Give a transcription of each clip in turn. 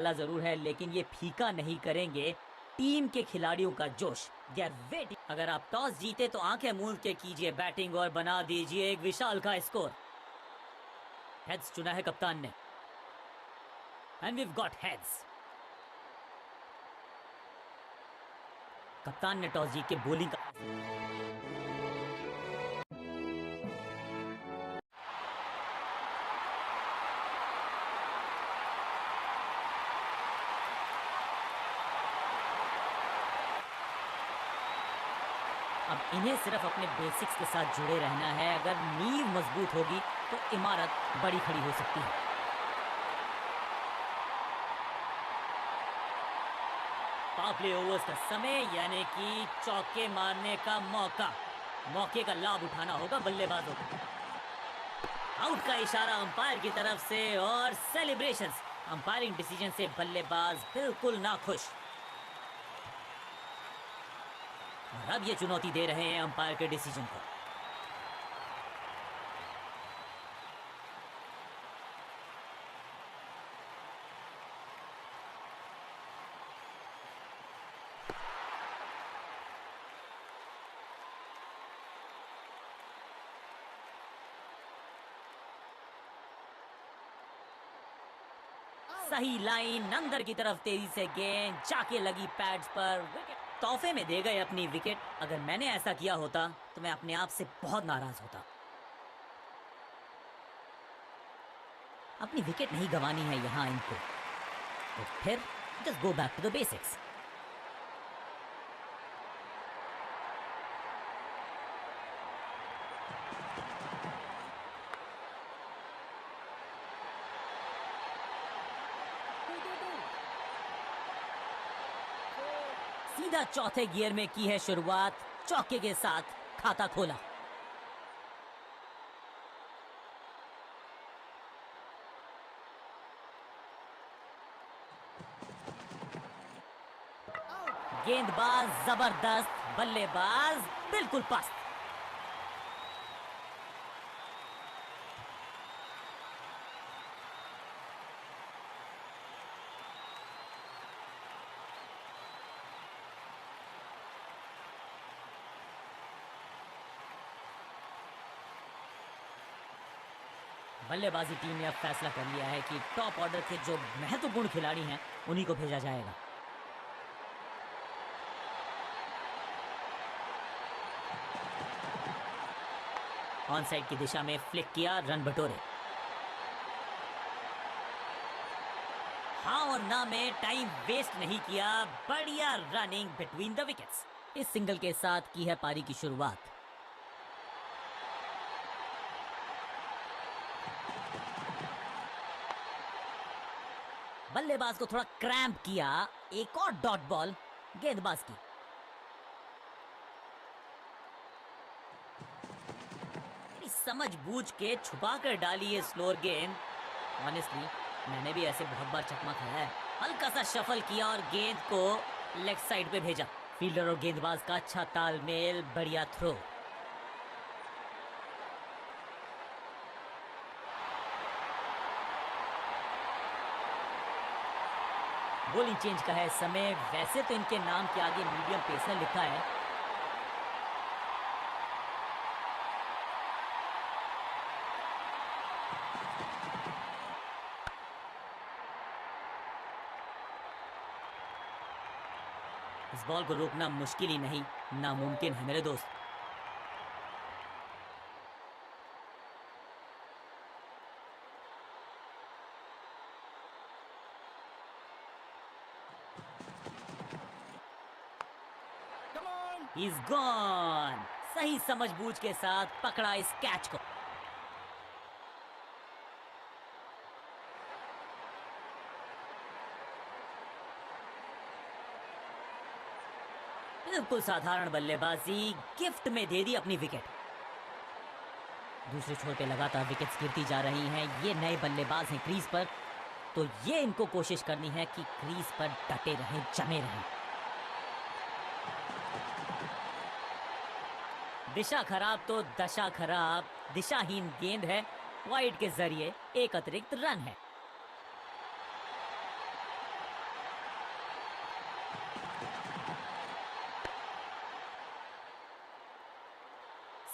जरूर है, लेकिन ये फीका नहीं करेंगे टीम के खिलाड़ियों का जोश। They are waiting. अगर आप टॉस जीते तो आंखें मूंद के कीजिए बैटिंग और बना दीजिए एक विशाल का स्कोर। हेड्स चुना है कप्तान ने, एंड वीव गॉट हेड्स। कप्तान ने टॉस जीत के बॉलिंग का अब इन्हें सिर्फ अपने बेसिक्स के साथ जुड़े रहना है। अगर नींव मजबूत होगी तो इमारत बड़ी खड़ी हो सकती है। पावर प्ले ओवर्स का समय, यानी कि चौके मारने का मौके का लाभ उठाना होगा बल्लेबाजों को। आउट का इशारा अंपायर की तरफ से और सेलिब्रेशंस। अंपायरिंग डिसीजन से बल्लेबाज बिल्कुल नाखुश। और अब ये चुनौती दे रहे हैं अंपायर के डिसीजन को। सही लाइन अंदर की तरफ तेजी से गेंद जाके लगी पैड्स पर। तोहफे में दे गए अपनी विकेट। अगर मैंने ऐसा किया होता तो मैं अपने आप से बहुत नाराज होता। अपनी विकेट नहीं गंवानी है यहां इनको, तो फिर just go back to the basics. सीधा चौथे गियर में की है शुरुआत, चौके के साथ खाता खोला। गेंदबाज जबरदस्त, बल्लेबाज बिल्कुल पस्त। बल्लेबाजी टीम ने अब फैसला कर लिया है कि टॉप ऑर्डर के जो महत्वपूर्ण खिलाड़ी हैं उन्हीं को भेजा जाएगा। ऑन साइड की दिशा में फ्लिक किया, रन बटोरे। हाँ और ना में टाइम वेस्ट नहीं किया, बढ़िया रनिंग बिटवीन द विकेट्स। इस सिंगल के साथ की है पारी की शुरुआत। बल्लेबाज को थोड़ा क्रैम्प किया, एक और डॉट बॉल गेंदबाज की। समझ बूझ के छुपा कर डाली है स्लोअर गेंद। ऑनेस्टली मैंने भी ऐसे बहुत बार चकमा खाया है। हल्का सा शफल किया और गेंद को लेग साइड पे भेजा। फील्डर और गेंदबाज का अच्छा तालमेल, बढ़िया थ्रो। बॉलिंग चेंज का है समय। वैसे तो इनके नाम के आगे मीडियम पेसर लिखा है, इस बॉल को रोकना मुश्किल ही नहीं, नामुमकिन है मेरे दोस्त। He's gone। सही समझबूझ के साथ पकड़ा इस कैच को। बिल्कुल साधारण बल्लेबाजी, गिफ्ट में दे दी अपनी विकेट। दूसरे छोर पे लगातार विकेट्स गिरती जा रही हैं। ये नए बल्लेबाज हैं क्रीज पर, तो ये इनको कोशिश करनी है कि क्रीज पर डटे रहें, जमे रहें। दिशा खराब तो दशा खराब। दिशाहीन गेंद है, वाइड के जरिए एक अतिरिक्त रन है।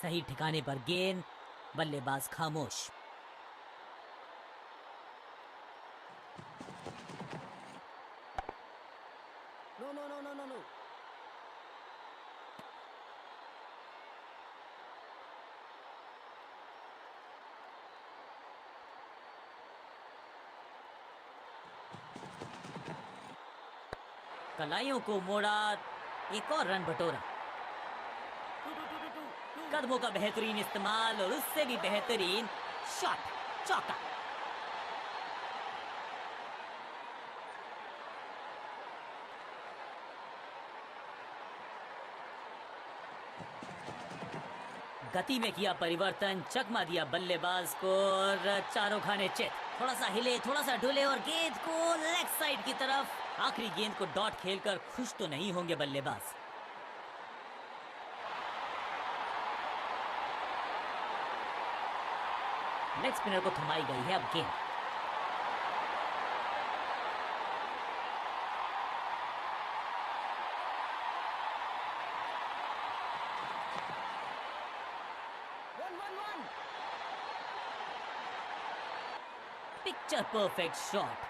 सही ठिकाने पर गेंद, बल्लेबाज खामोश। No no no no no no. कलाइयों को मोड़ा, एक और रन बटोरा। कदमों का बेहतरीन इस्तेमाल और उससे भी बेहतरीन शॉट, चौका। गति में किया परिवर्तन, चकमा दिया बल्लेबाज को और चारों खाने चित। थोड़ा सा हिले, थोड़ा सा डुले और गेंद को लेग साइड की तरफ। आखिरी गेंद को डॉट खेलकर खुश तो नहीं होंगे बल्लेबाज। लेग स्पिनर को थमाई गई है अब गेंद। Picture perfect shot.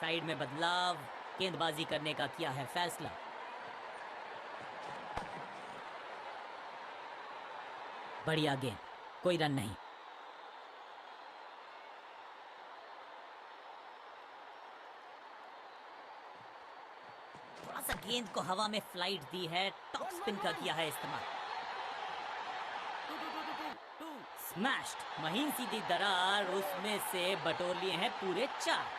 साइड में बदलाव, गेंदबाजी करने का किया है फैसला। बढ़िया गेंद, कोई रन नहीं। थोड़ा सा गेंद को हवा में फ्लाइट दी है, टॉप स्पिन का किया है इस्तेमाल। स्मैश्ड, महीन सीधी दरार, उसमें से बटोर लिए हैं पूरे 4।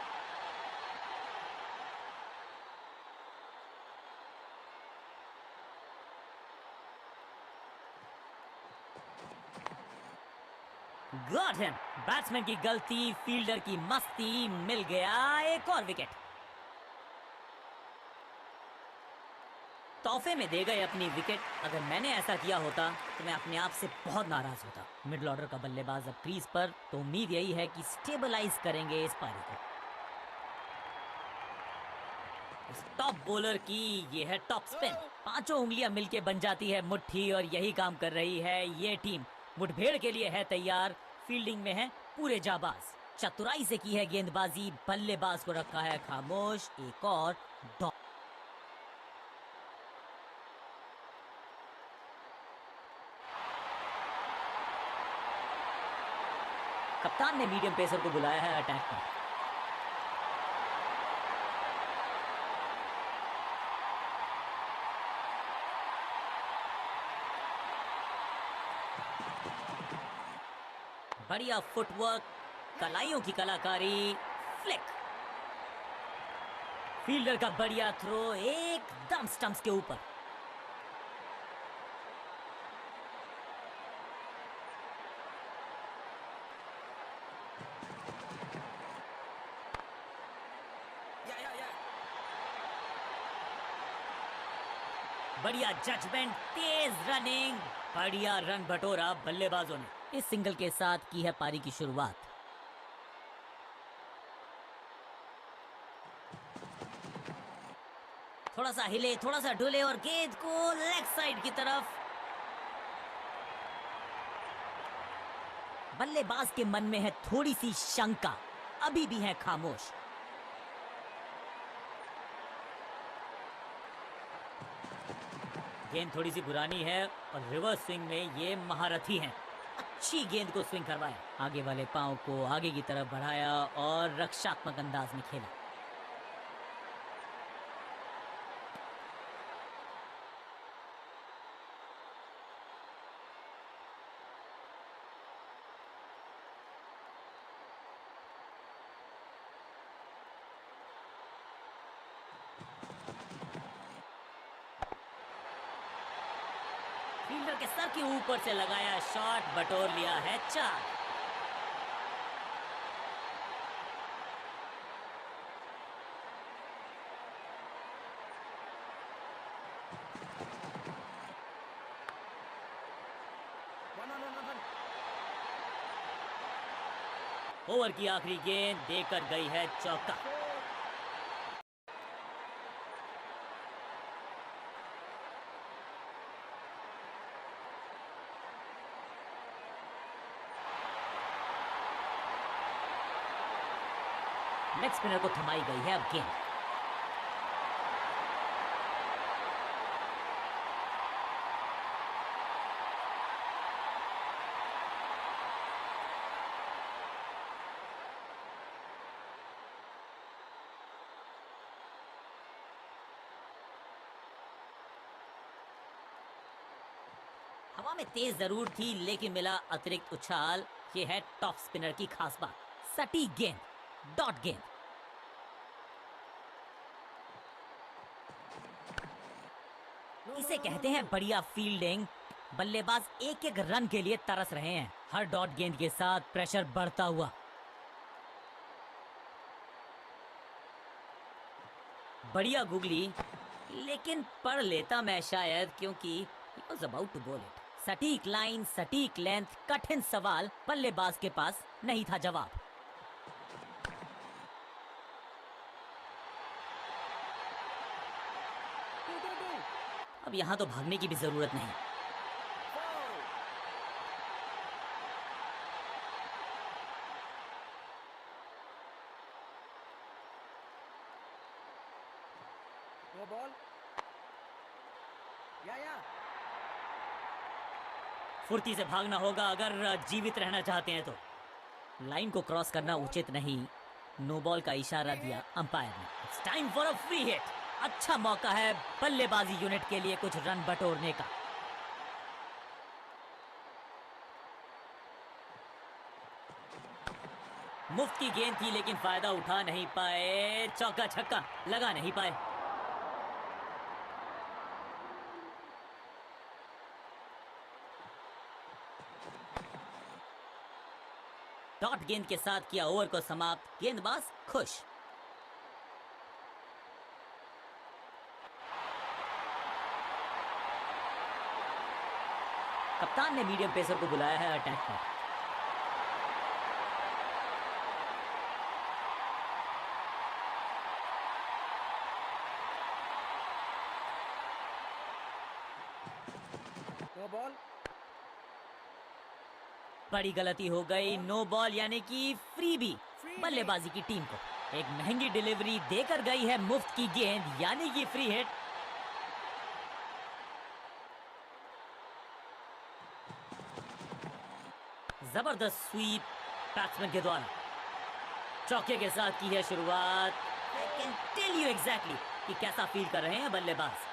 Got him. बैट्समैन की गलती, फील्डर की मस्ती, मिल गया एक और विकेट। तोहफे में दे गए अपनी विकेट। अगर मैंने ऐसा किया होता तो मैं अपने आप से बहुत नाराज होता। मिडिल ऑर्डर का बल्लेबाज अब क्रीज पर, तो उम्मीद यही है कि स्टेबलाइज करेंगे इस पारी को। इस टॉप बॉलर की ये है टॉप स्पिन। 5 उंगलियां मिलके बन जाती है मुट्ठी और यही काम कर रही है ये टीम। मुठभेड़ के लिए है तैयार, फील्डिंग में है पूरे जाबाज। चतुराई से की है गेंदबाजी, बल्लेबाज को रखा है खामोश। एक और डॉट। कप्तान ने मीडियम पेसर को बुलाया है अटैक पर। बढ़िया फुटवर्क, कलाइयों की कलाकारी, फ्लिक। फील्डर का बढ़िया थ्रो, एकदम स्टंप्स के ऊपर। बढ़िया जजमेंट, तेज रनिंग, बढ़िया रन बटोरा बल्लेबाजों ने। इस सिंगल के साथ की है पारी की शुरुआत। थोड़ा सा हिले, थोड़ा सा डुले और गेंद को लेग साइड की तरफ। बल्लेबाज के मन में है थोड़ी सी शंका, अभी भी है खामोश। गेंद थोड़ी सी पुरानी है और रिवर्स स्विंग में ये महारथी हैं। अच्छी गेंद को स्विंग करवाया, आगे वाले पांव को आगे की तरफ बढ़ाया और रक्षात्मक अंदाज में खेला। फील्डर के सर के ऊपर से लगाया शॉट, बटोर लिया है 4। ओवर की आखिरी गेंद देकर गई है चौका। लेग स्पिनर को थमाई गई है अब गेंद। हवा में तेज जरूर थी लेकिन मिला अतिरिक्त उछाल। ये है टॉप स्पिनर की खास बात, सटीक गेंद, डॉट गेंद। इसे कहते हैं बढ़िया फील्डिंग। बल्लेबाज एक एक रन के लिए तरस रहे हैं, हर डॉट गेंद के साथ प्रेशर बढ़ता हुआ। बढ़िया गुगली, लेकिन पढ़ लेता मैं शायद, क्योंकि he was about to bowl it। सटीक लाइन, सटीक लेंथ, कठिन सवाल, बल्लेबाज के पास नहीं था जवाब। अब यहां तो भागने की भी जरूरत नहीं। No ball. या फुर्ती से भागना होगा अगर जीवित रहना चाहते हैं तो। लाइन को क्रॉस करना उचित नहीं। नो बॉल का इशारा दिया अंपायर ने। It's time for a free hit. अच्छा मौका है बल्लेबाजी यूनिट के लिए कुछ रन बटोरने का। मुफ्त की गेंद थी लेकिन फायदा उठा नहीं पाए। चौका छक्का लगा नहीं पाए। डॉट गेंद के साथ किया ओवर को समाप्त। गेंदबाज खुश। कप्तान ने मीडियम पेसर को बुलाया है अटैक पर। No ball. बड़ी गलती हो गई। नो बॉल यानी कि फ्री भी बल्लेबाजी की टीम को। एक महंगी डिलीवरी देकर गई है मुफ्त की गेंद यानी कि फ्री हिट। जबरदस्त स्वीप बैट्समैन के द्वारा। चौके के साथ की है शुरुआत। I can tell you exactly कि कैसा फील कर रहे हैं बल्लेबाज।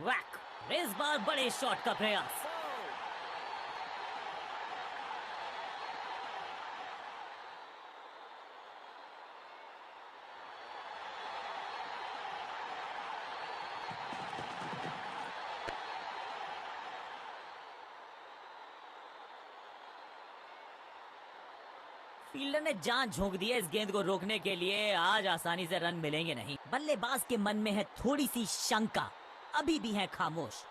वैक, इस बार बड़े शॉट का प्रयास। फील्डर ने जान झोंक दी है इस गेंद को रोकने के लिए। आज आसानी से रन मिलेंगे नहीं। बल्लेबाज के मन में है थोड़ी सी शंका, अभी भी है खामोश।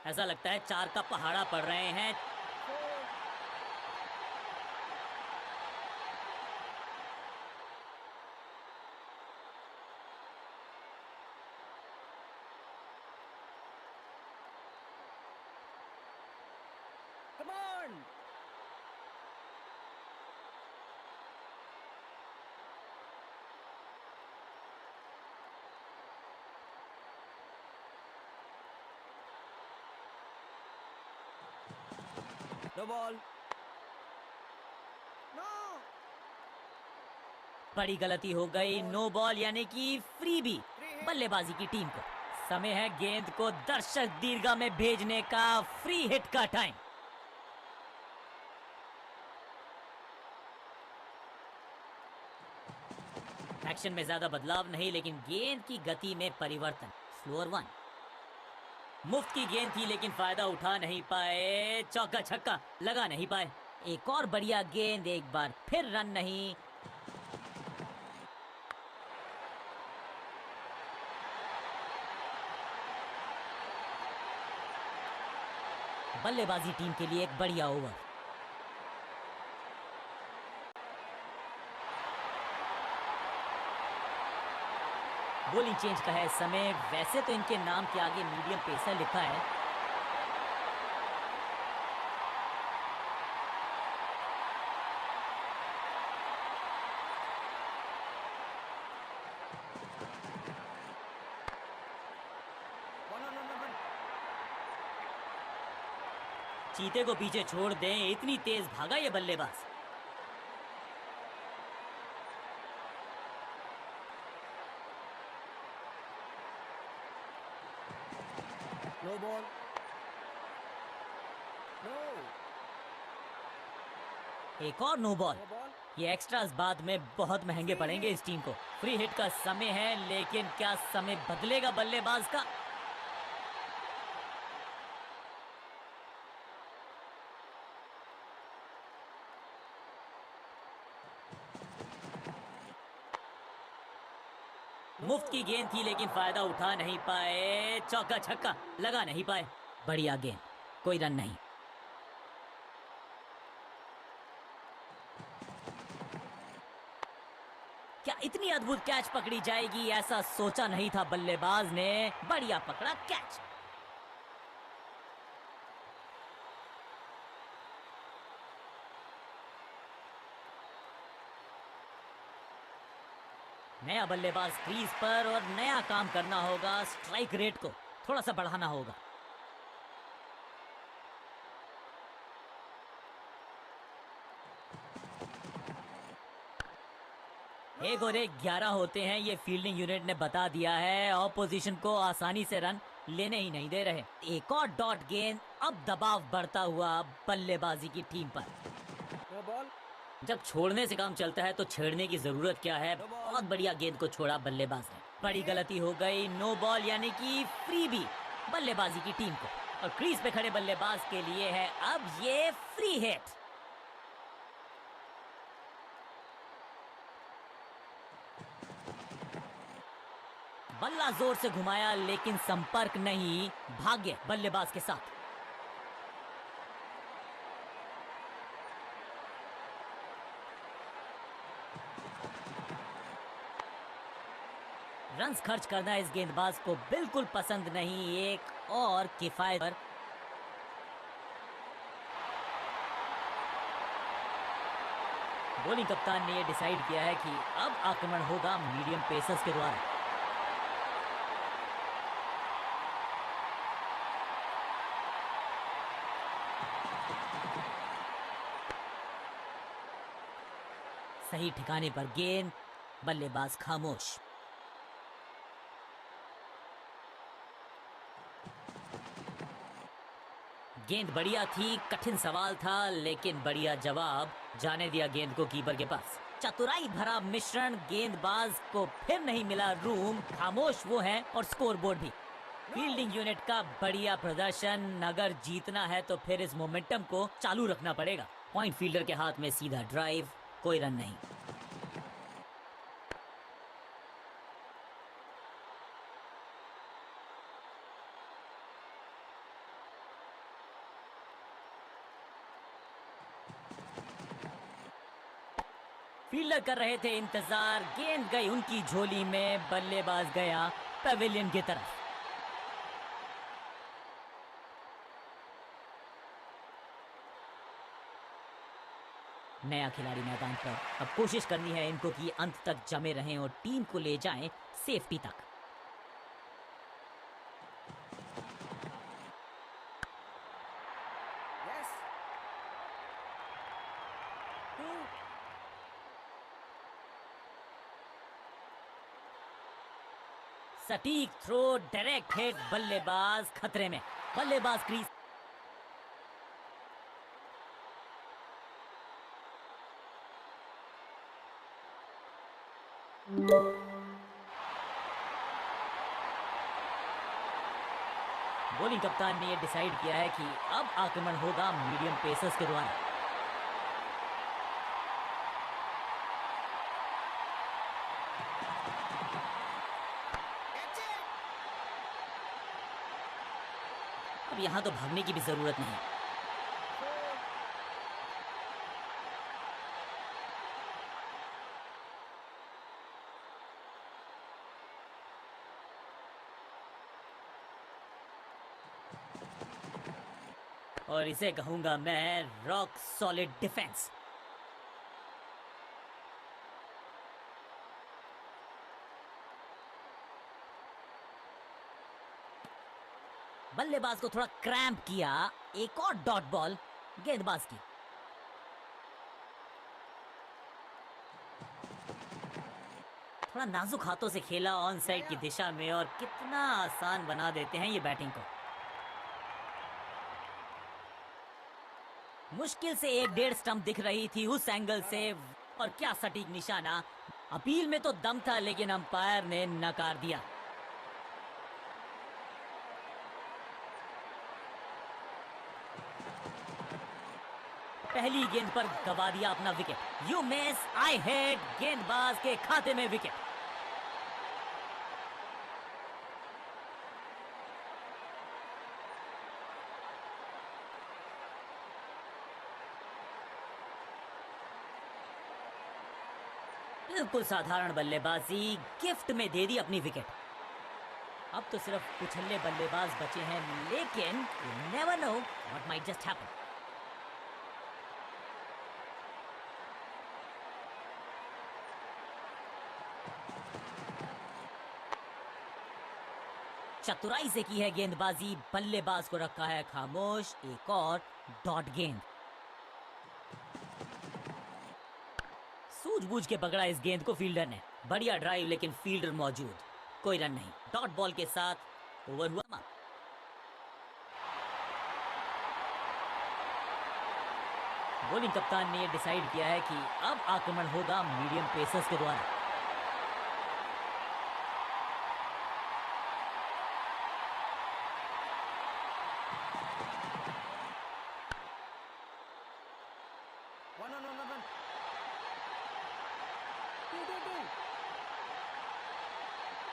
ऐसा लगता है 4 का पहाड़ा पड़ रहे हैं। Come on! No ball. No! बड़ी गलती हो गई। नो बॉल यानी कि फ्री भी बल्लेबाजी की टीम को। समय है गेंद को दर्शक दीर्घा में भेजने का। फ्री हिट का टाइम। एक्शन में ज्यादा बदलाव नहीं, लेकिन गेंद की गति में परिवर्तन। Slower one. मुफ्त की गेंद थी लेकिन फायदा उठा नहीं पाए। चौका छक्का लगा नहीं पाए। एक और बढ़िया गेंद, एक बार फिर रन नहीं। बल्लेबाजी टीम के लिए एक बढ़िया ओवर। बॉलिंग चेंज का है समय। वैसे तो इनके नाम के आगे मीडियम पेसर लिखा है। चीते को पीछे छोड़ दें, इतनी तेज भागा ये बल्लेबाज। No ball. नो। एक और नो बॉल। No ball. ये एक्स्ट्रास बाद में बहुत महंगे पड़ेंगे इस टीम को। फ्री हिट का समय है, लेकिन क्या समय बदलेगा बल्लेबाज का? मुफ्त की गेंद थी लेकिन फायदा उठा नहीं पाए। चौका छक्का लगा नहीं पाए। बढ़िया गेंद, कोई रन नहीं। क्या इतनी अद्भुत कैच पकड़ी जाएगी, ऐसा सोचा नहीं था बल्लेबाज ने। बढ़िया पकड़ा कैच। नया बल्लेबाज क्रीज पर और नया काम करना होगा। स्ट्राइक रेट को थोड़ा सा बढ़ाना होगा। एक और एक 11 होते हैं, ये फील्डिंग यूनिट ने बता दिया है। ऑपोजिशन को आसानी से रन लेने ही नहीं दे रहे। एक और डॉट गेंद। अब दबाव बढ़ता हुआ बल्लेबाजी की टीम पर। No ball. जब छोड़ने से काम चलता है तो छेड़ने की जरूरत क्या है। बहुत बढ़िया गेंद को छोड़ा बल्लेबाज ने। बड़ी गलती हो गई। नो बॉल यानी कि फ्री भी बल्लेबाजी की टीम को। और क्रीज पे खड़े बल्लेबाज के लिए है अब ये फ्री हिट। बल्ला जोर से घुमाया लेकिन संपर्क नहीं। भाग्य बल्लेबाज के साथ। रन्स खर्च करना इस गेंदबाज को बिल्कुल पसंद नहीं। एक और किफायत पर। बॉलिंग कप्तान ने यह डिसाइड किया है कि अब आक्रमण होगा मीडियम पेसर्स के द्वारा। सही ठिकाने पर गेंद। बल्लेबाज खामोश। गेंद बढ़िया थी, कठिन सवाल था, लेकिन बढ़िया जवाब। जाने दिया गेंद को कीपर के पास। चतुराई भरा मिश्रण। गेंदबाज को फिर नहीं मिला रूम। खामोश वो है और स्कोरबोर्ड भी। फील्डिंग यूनिट का बढ़िया प्रदर्शन। अगर जीतना है तो फिर इस मोमेंटम को चालू रखना पड़ेगा। पॉइंट फील्डर के हाथ में सीधा ड्राइव। कोई रन नहीं। फील्डर कर रहे थे इंतजार। गेंद गई उनकी झोली में। बल्लेबाज गया पवेलियन की तरफ। नया खिलाड़ी मैदान पर। अब कोशिश करनी है इनको कि अंत तक जमे रहें और टीम को ले जाएं सेफ्टी तक। यस। टू। सटीक थ्रो, डायरेक्ट हिट। बल्लेबाज खतरे में। बल्लेबाज क्रीज। बॉलिंग कप्तान ने ये डिसाइड किया है कि अब आक्रमण होगा मीडियम पेसर्स के द्वारा। अब यहां तो भागने की भी जरूरत नहीं। और इसे कहूंगा मैं रॉक सॉलिड डिफेंस। बल्लेबाज को थोड़ा क्रैम्प किया, एक और डॉट बॉल गेंदबाज की। थोड़ा नाजुक हाथों से खेला ऑन साइड की दिशा में, और कितना आसान बना देते हैं ये बैटिंग को। मुश्किल से 1-1.5 स्टंप दिख रही थी उस एंगल से, और क्या सटीक निशाना। अपील में तो दम था, लेकिन अंपायर ने नकार दिया। पहली गेंद पर गवा दिया अपना wicket. You miss, I hit, गेंदबाज के खाते में विकेट। बिल्कुल साधारण बल्लेबाजी, गिफ्ट में दे दी अपनी विकेट। अब तो सिर्फ कुछल्ले बल्लेबाज बचे हैं, लेकिन you never know what might just happen. चतुराई से की है गेंदबाजी, बल्लेबाज को रखा है खामोश। एक और डॉट गेंद। सूझबूझ के पकड़ा इस गेंद को फील्डर ने। बढ़िया ड्राइव, लेकिन फील्डर मौजूद, कोई रन नहीं। डॉट बॉल के साथ ओवर हुआ। बॉलिंग कप्तान ने डिसाइड किया है कि अब आक्रमण होगा मीडियम पेसर्स के द्वारा। One on one. 2,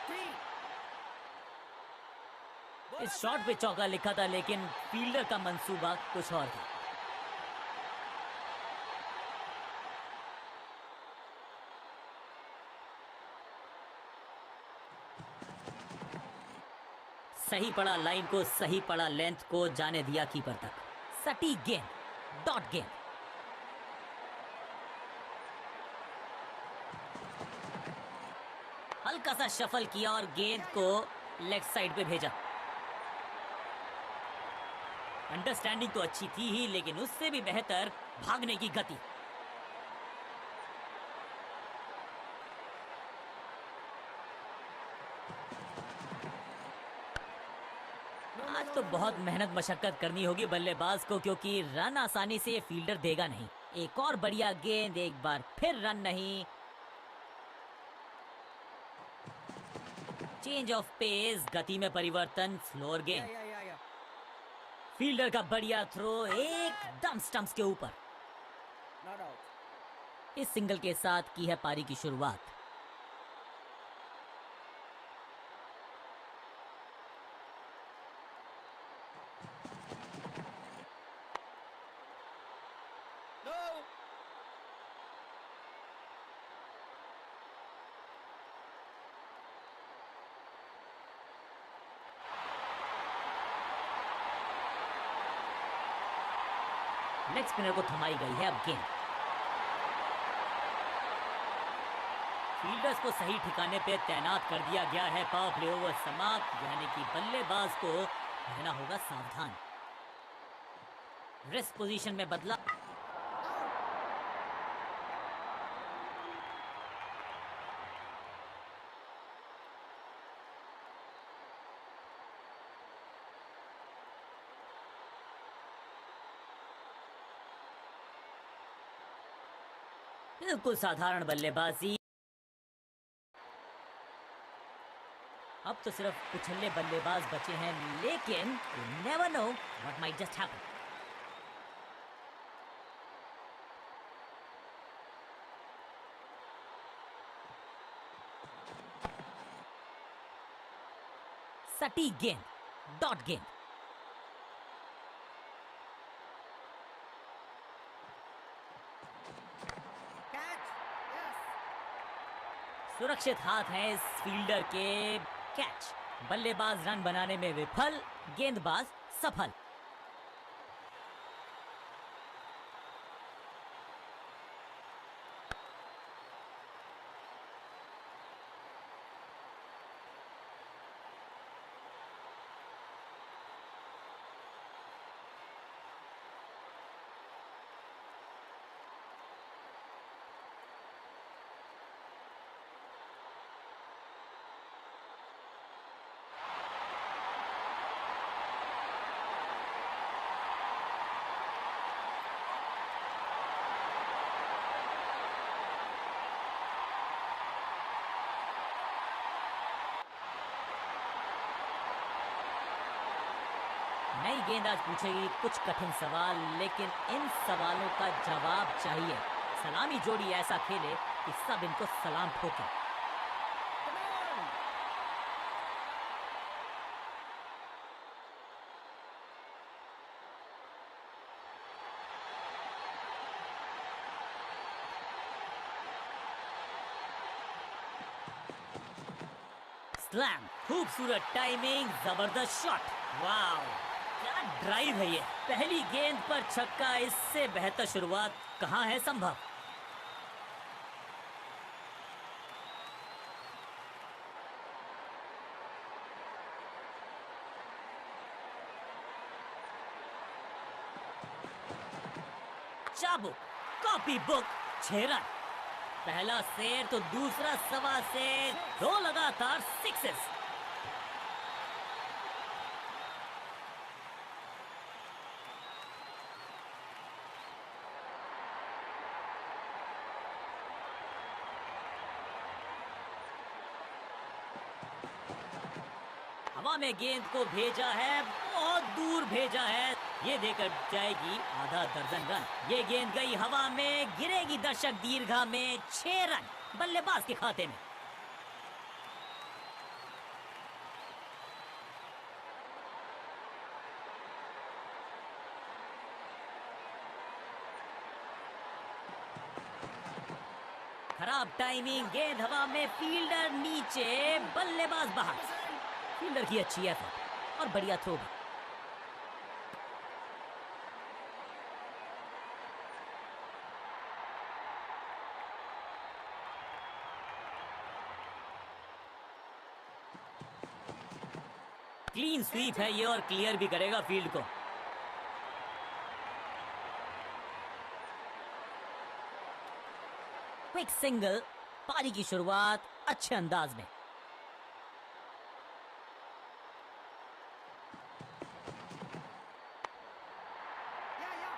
3. इस शॉट पे चौका लिखा था, लेकिन फील्डर का मंसूबा कुछ और था। सही पड़ा लाइन को, सही पड़ा लेंथ को, जाने दिया कीपर तक। सटीक गेंद, डॉट गेंद। हल्का सा शफल किया और गेंद को लेग साइड पे भेजा। अंडरस्टैंडिंग तो अच्छी थी ही, लेकिन उससे भी बेहतर भागने की गति। आज तो बहुत मेहनत मशक्कत करनी होगी बल्लेबाज को, क्योंकि रन आसानी से ये फील्डर देगा नहीं। एक और बढ़िया गेंद, एक बार फिर रन नहीं। चेंज ऑफ पेस, गति में परिवर्तन, फ्लोर गेंद। Yeah. फील्डर का बढ़िया थ्रो, एकदम स्टंप्स के ऊपर। Not out. इस सिंगल के साथ की है पारी की शुरुआत। No. लेग स्पिनर को थमाई गई है अब गेंद। फील्डर्स को सही ठिकाने पे तैनात कर दिया गया है। पावर प्ले ओवर समाप्त, यानी कि बल्लेबाज को रहना होगा सावधान। रेस्ट पोजीशन में बदला। बिल्कुल साधारण बल्लेबाजी। अब तो सिर्फ उछल्ले बल्लेबाज बचे हैं, लेकिन you never know what might just happen. सटीक गेंद, डॉट गेंद। Catch. Yes. सुरक्षित हाथ हैं इस फील्डर के। कैच। बल्लेबाज रन बनाने में विफल, गेंदबाज सफल। नई गेंद आज पूछेगी कुछ कठिन सवाल, लेकिन इन सवालों का जवाब चाहिए। सलामी जोड़ी ऐसा खेले कि सब इनको सलाम ठोके। Come on. स्लैम, खूबसूरत टाइमिंग, जबरदस्त शॉट। वाह, क्या ड्राइव है ये। पहली गेंद पर छक्का, इससे बेहतर शुरुआत कहाँ है संभव। चाबुक, कॉपी बुक, 6 रन। पहला शेर तो दूसरा सवा शेर, 2 लगातार सिक्सेस। हवा में गेंद को भेजा है, बहुत दूर भेजा है। ये देकर जाएगी आधा दर्जन रन। ये गेंद गई हवा में, गिरेगी दर्शक दीर्घा में। 6 रन बल्लेबाज के खाते में। खराब टाइमिंग, गेंद हवा में, फील्डर नीचे, बल्लेबाज बाहर। फील्डर की अच्छी एफर्ट और बढ़िया थ्रो भी। क्लीन स्वीप है ये और क्लियर भी करेगा फील्ड को। क्विक सिंगल, पारी की शुरुआत अच्छे अंदाज में। Yeah.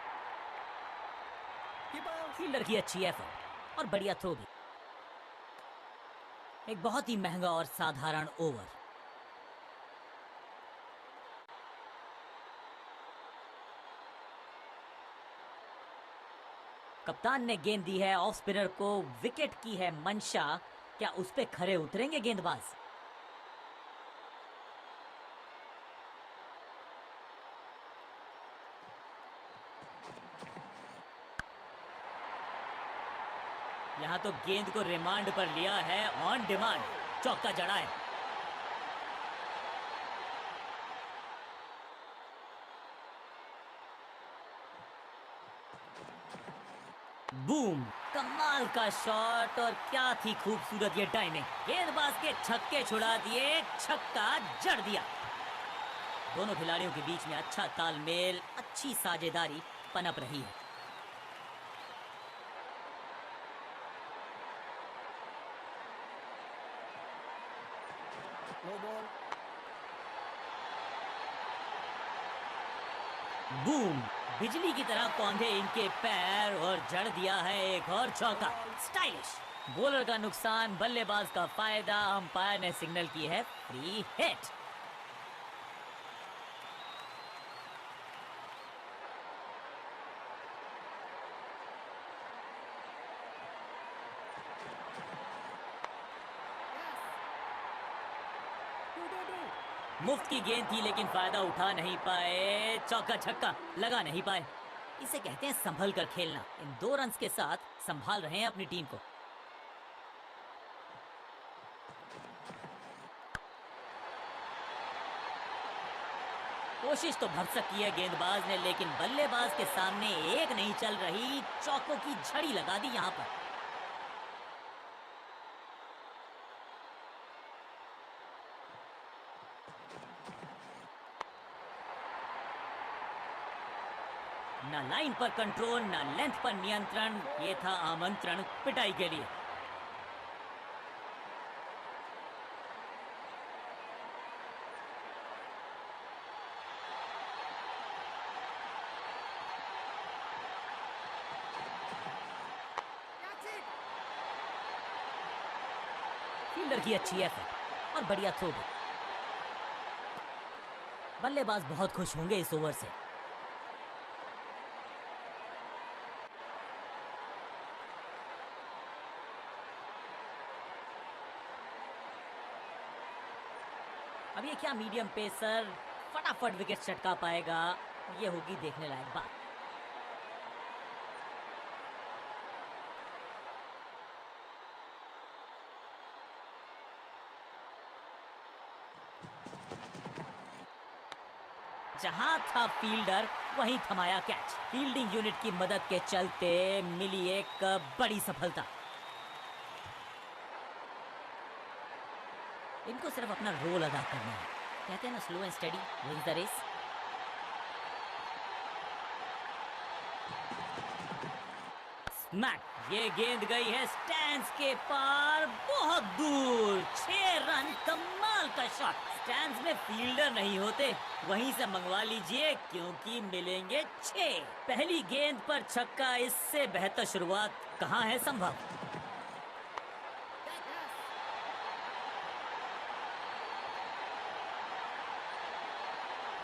Keeper. फील्डर की अच्छी एफर्ट और बढ़िया थ्रो भी। एक बहुत ही महंगा और साधारण ओवर। कप्तान ने गेंद दी है ऑफ स्पिनर को, विकेट की है मंशा। क्या उस पे खरे उतरेंगे गेंदबाज? यहां तो गेंद को रिमांड पर लिया है, ऑन डिमांड चौका जड़ा है। बूम, कमाल का शॉट और क्या थी खूबसूरत ये टाइमिंग। गेंदबाज के छक्के छुड़ा दिए, छक्का जड़ दिया। दोनों खिलाड़ियों के बीच में अच्छा तालमेल, अच्छी साझेदारी पनप रही है। No ball. बूम, बिजली की तरह कौंधे इनके पैर और जड़ दिया है एक और चौका। स्टाइलिश। बॉलर का नुकसान, बल्लेबाज का फायदा। अंपायर ने सिग्नल की है फ्री हिट। मुफ्त की गेंद थी लेकिन फायदा उठा नहीं पाए। चौका छक्का लगा नहीं पाए। इसे कहते हैं संभल कर खेलना। इन 2 रन्स के साथ संभाल रहे हैं अपनी टीम को। कोशिश तो भरसक की है गेंदबाज ने, लेकिन बल्लेबाज के सामने एक नहीं चल रही। चौकों की झड़ी लगा दी यहां पर। ना लाइन पर कंट्रोल, ना लेंथ पर नियंत्रण। ये था आमंत्रण पिटाई के लिए। Catch it. फील्डर की अच्छी एफर्ट और बढ़िया थ्रो भी। बल्लेबाज बहुत खुश होंगे इस ओवर से। अब ये क्या मीडियम पेसर फटाफट विकेट चटका पाएगा, ये होगी देखने लायक बात। जहां था फील्डर वहीं थमाया कैच। फील्डिंग यूनिट की मदद के चलते मिली एक बड़ी सफलता। इनको सिर्फ अपना रोल अदा करना है। कहते हैं ना, slow and steady wins the race. Smack. ये गेंद गई है स्टैंड्स के पार, बहुत दूर। 6 रन। कमाल का शॉट। स्टैंड्स में फील्डर नहीं होते, वहीं से मंगवा लीजिए क्योंकि मिलेंगे 6। पहली गेंद पर छक्का, इससे बेहतर शुरुआत कहां है संभव।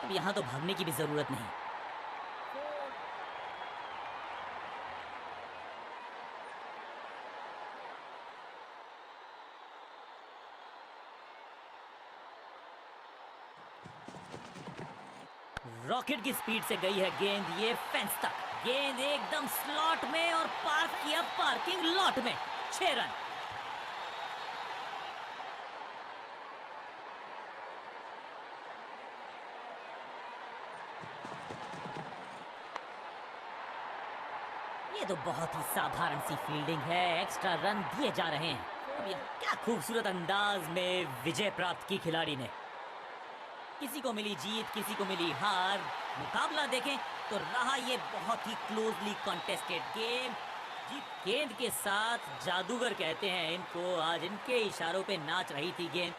अब यहां तो भागने की भी जरूरत नहीं। रॉकेट की स्पीड से गई है गेंद, ये फेंस तक। गेंद एकदम स्लॉट में और पार्क किया पार्किंग लॉट में। 6 रन। ये तो बहुत ही साधारण सी फील्डिंग है। एक्स्ट्रा रन दिए जा रहे हैं। अब यह क्या खूबसूरत अंदाज में विजय प्राप्त की खिलाड़ी ने। किसी को मिली जीत, किसी को मिली हार। मुकाबला देखें तो रहा ये बहुत ही क्लोजली कॉन्टेस्टेड गेम। गेंद के साथ जादूगर कहते हैं इनको। आज इनके इशारों पे नाच रही थी गेंद।